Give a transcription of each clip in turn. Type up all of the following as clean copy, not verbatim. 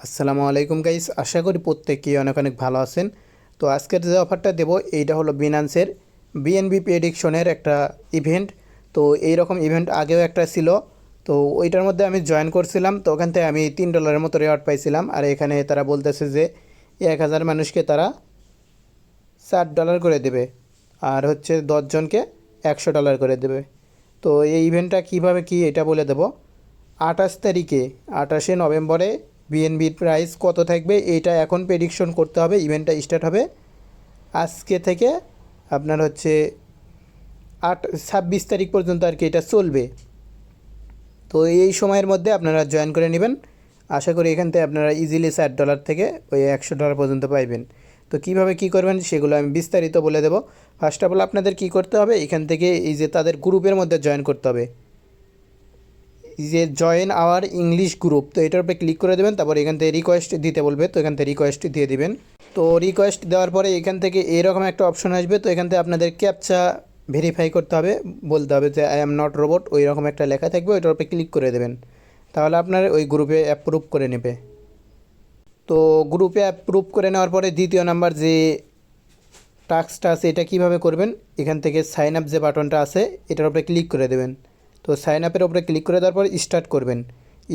আসসালামু আলাইকুম গাইস, আশা করি প্রত্যেকেই অনেক অনেক ভালো আছেন। তো আজকের যে অফারটা দেব এইটা হলো বিনান্সের বিএনবি প্রেডিকশনের একটা ইভেন্ট। তো এই রকম ইভেন্ট আগেও একটা ছিল, তো ওইটার মধ্যে আমি জয়েন করছিলাম। তো ওখান থেকে আমি $3 মতো রেওয়ার্ড পাইছিলাম। আর এখানে তারা বলতেছে যে 1000 মানুষকে তারা $7 করে দেবে, আর হচ্ছে 10 জনকে $100 করে দেবে। তো এই ইভেন্টটা কিভাবে কি এটা বলে দেব। 28 তারিখে 28শে নভেম্বরে বিএনবির প্রাইস কত থাকবে এইটা এখন প্রেডিকশন করতে হবে। ইভেন্টটা স্টার্ট হবে আজকে থেকে, আপনার হচ্ছে 26 তারিখ পর্যন্ত আর কি এটা চলবে। তো এই সময়ের মধ্যে আপনারা জয়েন করে নেবেন। আশা করি এখান থেকে আপনারা ইজিলি $60 থেকে ওই $100 পর্যন্ত পাইবেন। তো কিভাবে কি করবেন সেগুলো আমি বিস্তারিত বলে দেবো। ফার্স্ট অফ অল আপনাদের কি করতে হবে, এখান থেকে এই যে তাদের গ্রুপের মধ্যে জয়েন করতে হবে, এই যে জয়েন আওয়ার ইংলিশ গ্রুপ, তো এটার উপরে ক্লিক করে দেবেন। তারপর এখান থেকে রিকোয়েস্ট দিতে বলবে, তো এখান থেকে রিকোয়েস্ট দিয়ে দিবেন। তো রিকোয়েস্ট দেওয়ার পরে এখান থেকে এরকম একটা অপশন আসবে। তো এখান থেকে আপনাদের ক্যাপচা ভেরিফাই করতে হবে, বলতে হবে যে আই অ্যাম নট রোবট, ওই রকম একটা লেখা থাকবে, ওইটার উপরে ক্লিক করে দেবেন। তাহলে আপনার ওই গ্রুপে অ্যাপ্রুভ করে নেবে। তো গ্রুপে অ্যাপ্রুভ করে নেওয়ার পরে দ্বিতীয় নাম্বার যে টাস্কটা আছে এটা কীভাবে করবেন, এখান থেকে সাইন আপ যে বাটনটা আছে এটার উপরে ক্লিক করে দেবেন। তো সাইন আপের উপরে ক্লিক করে দেওয়ার পর স্টার্ট করবেন।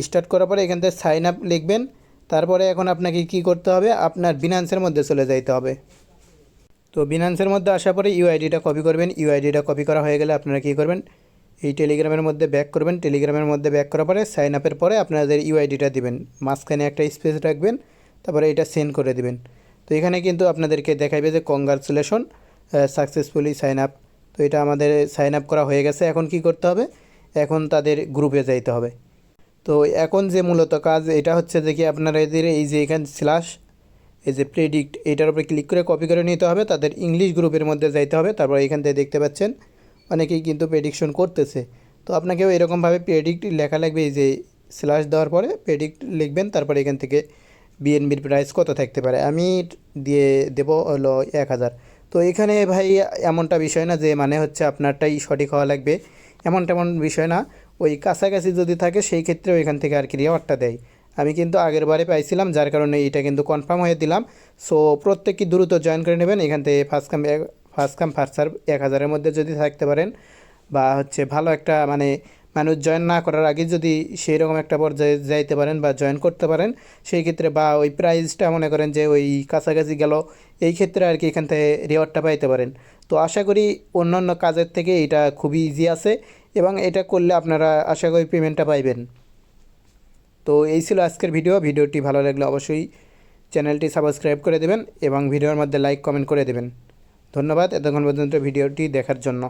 স্টার্ট করার পরে এখান থেকে সাইন আপ লিখবেন। তারপরে এখন আপনাকে কি করতে হবে, আপনার বিনান্সের মধ্যে চলে যাইতে হবে। তো বিনান্সের মধ্যে আসার পরে ইউআইডিটা কপি করবেন। ইউআইডিটা কপি করা হয়ে গেলে আপনারা কী করবেন, এই টেলিগ্রামের মধ্যে ব্যাক করবেন। টেলিগ্রামের মধ্যে ব্যাক করার পরে সাইন আপের পরে আপনাদের ইউআইডিটা দিবেন, মাঝখানে একটা স্পেস রাখবেন, তারপরে এটা সেন্ড করে দিবেন। তো এখানে কিন্তু আপনাদেরকে দেখাইবে যে কংগ্রাচুলেশন সাকসেসফুলি সাইন আপ। তো এটা আমাদের সাইন আপ করা হয়ে গেছে। এখন কি করতে হবে, এখন তাদের গ্রুপে যাইতে হবে। তো এখন যে মূলত কাজ এটা হচ্ছে যে কি আপনারা এদের এই যে এখানে স্ল্যাশ এই যে প্রেডিক্ট এইটার উপরে ক্লিক করে কপি করে নিতে হবে, তাদের ইংলিশ গ্রুপের মধ্যে যাইতে হবে। তারপর এখান থেকে দেখতে পাচ্ছেন অনেকেই কিন্তু প্রেডিকশন করতেছে। তো আপনাকেও এরকমভাবে প্রেডিক্ট লেখা লাগবে, এই যে স্ল্যাশ দেওয়ার পরে প্রেডিক্ট লিখবেন। তারপরে এখান থেকে বিএনবির প্রাইস কত থাকতে পারে আমি দিয়ে দেব হলো 1000। তো এখানে ভাই এমনটা বিষয় না যে মানে হচ্ছে আপনারটাই সঠিক হওয়া লাগবে, এমন তেমন বিষয় না। ওই কাছাকাছি যদি থাকে সেই ক্ষেত্রে ওইখান থেকে আর কি রিওয়ার্ডটা দেয়। আমি কিন্তু আগের বারে পাইছিলাম, যার কারণে এটা কিন্তু কনফার্ম হয়ে দিলাম। সো প্রত্যেককে দ্রুত জয়েন করে নেবেন। এখান থেকে ফার্স্ট কাম ফার্স্ট সার্ভ 1000-এর মধ্যে যদি থাকতে পারেন, বা হচ্ছে ভালো একটা মানে মানুষ জয়েন না করার আগে যদি সেই রকম একটা পর্যায়ে যাইতে পারেন বা জয়েন করতে পারেন, সেই ক্ষেত্রে বা ওই প্রাইজটা মনে করেন যে ওই কাছাকাছি গেল, এই ক্ষেত্রে আর কি এখান থেকে রিওয়ার্ডটা পাইতে পারেন। তো আশা করি অন্যান্য কাজের থেকে এটা খুবই ইজি আছে, এবং এটা করলে আপনারা আশা করি পেমেন্টটা পাইবেন। তো এই ছিল আজকের ভিডিওটি ভালো লাগলে অবশ্যই চ্যানেলটি সাবস্ক্রাইব করে দেবেন এবং ভিডিওর মধ্যে লাইক কমেন্ট করে দেবেন। ধন্যবাদ এতক্ষণ পর্যন্ত ভিডিওটি দেখার জন্য।